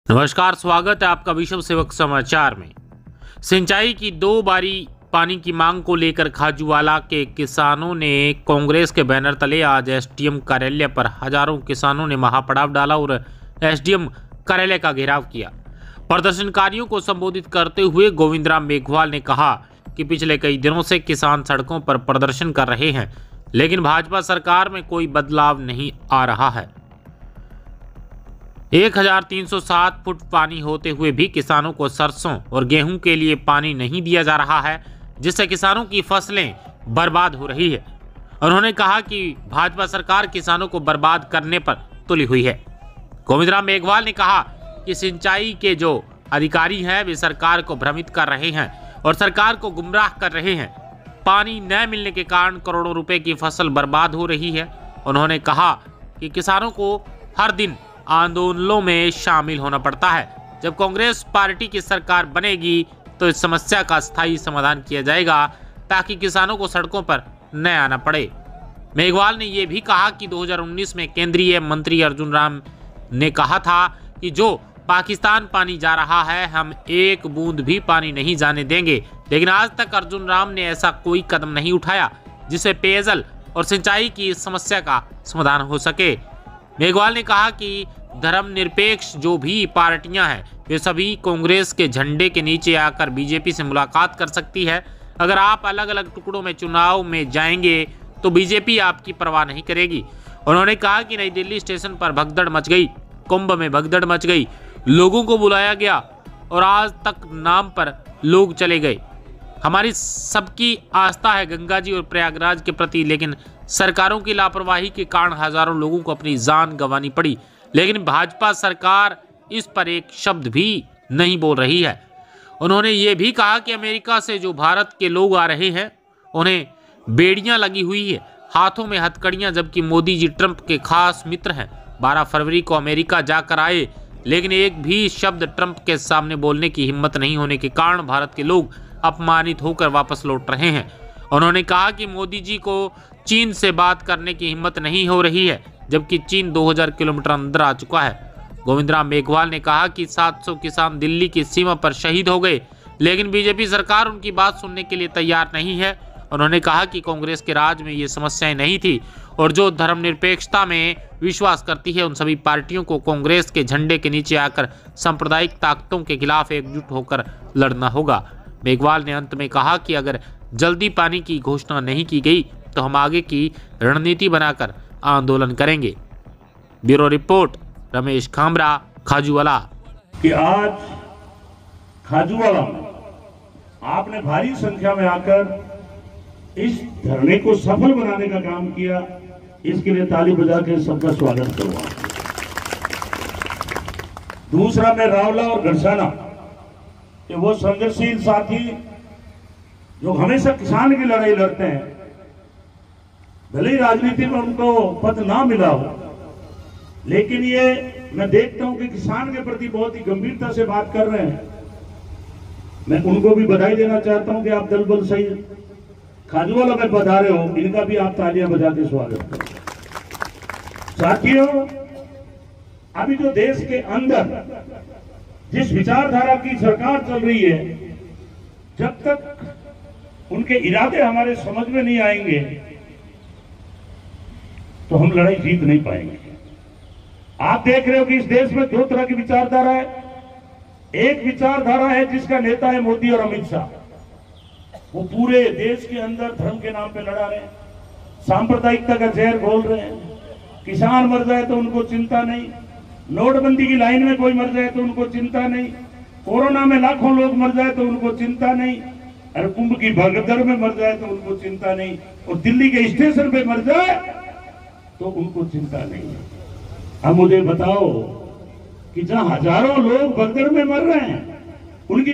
नमस्कार, स्वागत है आपका विश्व सेवक समाचार में। सिंचाई की 2 बारी पानी की मांग को लेकर खाजूवाला के किसानों ने कांग्रेस के बैनर तले आज एसडीएम कार्यालय पर हजारों किसानों ने महापड़ाव डाला और एसडीएम कार्यालय का घेराव किया। प्रदर्शनकारियों को संबोधित करते हुए गोविंदराम मेघवाल ने कहा कि पिछले कई दिनों से किसान सड़कों पर प्रदर्शन कर रहे हैं, लेकिन भाजपा सरकार में कोई बदलाव नहीं आ रहा है। 1307 फुट पानी होते हुए भी किसानों को सरसों और गेहूं के लिए पानी नहीं दिया जा रहा है, जिससे किसानों की फसलें बर्बाद हो रही है। उन्होंने कहा कि भाजपा सरकार किसानों को बर्बाद करने पर तुली हुई है। गोविंदराम मेघवाल ने कहा कि सिंचाई के जो अधिकारी हैं वे सरकार को भ्रमित कर रहे हैं और सरकार को गुमराह कर रहे हैं। पानी न मिलने के कारण करोड़ों रुपए की फसल बर्बाद हो रही है। उन्होंने कहा कि किसानों को हर दिन आंदोलनों में शामिल होना पड़ता है। जब कांग्रेस पार्टी की सरकार बनेगी तो इस समस्या का स्थायी समाधान किया जाएगा ताकि किसानों को सड़कों पर न आना पड़े। मेघवाल ने यह भी कहा कि 2019 में केंद्रीय मंत्री अर्जुन राम ने कहा था कि जो पाकिस्तान पानी जा रहा है हम एक बूंद भी पानी नहीं जाने देंगे, लेकिन आज तक अर्जुन राम ने ऐसा कोई कदम नहीं उठाया जिससे पेयजल और सिंचाई की समस्या का समाधान हो सके। मेघवाल ने कहा कि धर्मनिरपेक्ष जो भी पार्टियां हैं वे सभी कांग्रेस के झंडे के नीचे आकर बीजेपी से मुलाकात कर सकती है। अगर आप अलग अलग टुकड़ों में चुनाव में जाएंगे तो बीजेपी आपकी परवाह नहीं करेगी। उन्होंने कहा कि नई दिल्ली स्टेशन पर भगदड़ मच गई, कुंभ में भगदड़ मच गई, लोगों को बुलाया गया और आज तक नाम पर लोग चले गए। हमारी सबकी आस्था है गंगा जी और प्रयागराज के प्रति, लेकिन सरकारों की लापरवाही के कारण हजारों लोगों को अपनी जान गंवानी पड़ी, लेकिन भाजपा सरकार इस पर एक शब्द भी नहीं बोल रही है। उन्होंने ये भी कहा कि अमेरिका से जो भारत के लोग आ रहे हैं उन्हें बेड़ियां लगी हुई है, हाथों में हथकड़ियां, जबकि मोदी जी ट्रंप के खास मित्र हैं। 12 फरवरी को अमेरिका जाकर आए, लेकिन एक भी शब्द ट्रंप के सामने बोलने की हिम्मत नहीं होने के कारण भारत के लोग अपमानित होकर वापस लौट रहे हैं। उन्होंने कहा कि मोदी जी को चीन से बात करने की हिम्मत नहीं हो रही है, जबकि चीन 2000 किलोमीटर अंदर आ चुका है। गोविंदराम मेघवाल ने कहा कि 700 किसान दिल्ली की सीमा पर शहीद हो गए, लेकिन बीजेपी सरकार उनकी बात सुनने के लिए तैयार नहीं है। उन्होंने कहा कि कांग्रेस के राज में ये समस्याएं नहीं थी और जो धर्मनिरपेक्षता में विश्वास करती है उन सभी पार्टियों को कांग्रेस के झंडे के नीचे आकर सांप्रदायिक ताकतों के खिलाफ एकजुट होकर लड़ना होगा। मेघवाल ने अंत में कहा कि अगर जल्दी पानी की घोषणा नहीं की गई तो हम आगे की रणनीति बनाकर आंदोलन करेंगे। Bureau report, Ramesh Khamra, Khajuwala. कि आज खाजूवाला आपने भारी संख्या में आकर इस धरने को सफल बनाने का काम किया, इसके लिए ताली बजा के सबका स्वागत करूंगा। दूसरा, मैं रावला और गरसाना कि वो संघर्षशील साथी जो हमेशा किसान की लड़ाई लड़ते हैं, भले ही राजनीति में उनको पद ना मिला हो, लेकिन ये मैं देखता हूं कि किसान के प्रति बहुत ही गंभीरता से बात कर रहे हैं। मैं उनको भी बधाई देना चाहता हूं कि आप दल बल सही खाजूवाला में बता रहे हो, इनका भी आप तालियां बजा के स्वागत करें। साथियों, अभी जो देश के अंदर जिस विचारधारा की सरकार चल रही है, जब तक उनके इरादे हमारे समझ में नहीं आएंगे तो हम लड़ाई जीत नहीं पाएंगे। आप देख रहे हो कि इस देश में 2 तरह की विचारधारा है। एक विचारधारा है जिसका नेता है मोदी और अमित शाह, वो पूरे देश के अंदर धर्म के नाम पे लड़ा रहे हैं, सांप्रदायिकता का जहर घोल रहे हैं। किसान मर जाए तो उनको चिंता नहीं, नोटबंदी की लाइन में कोई मर जाए तो उनको चिंता नहीं, कोरोना में लाखों लोग मर जाए तो उनको चिंता नहीं, और कुंभ की भगदड़ में मर जाए तो उनको चिंता नहीं, और दिल्ली के स्टेशन पे मर जाए तो उनको चिंता नहीं है। अब मुझे बताओ कि जहां हजारों लोग भगदड़ में मर रहे हैं, उनकी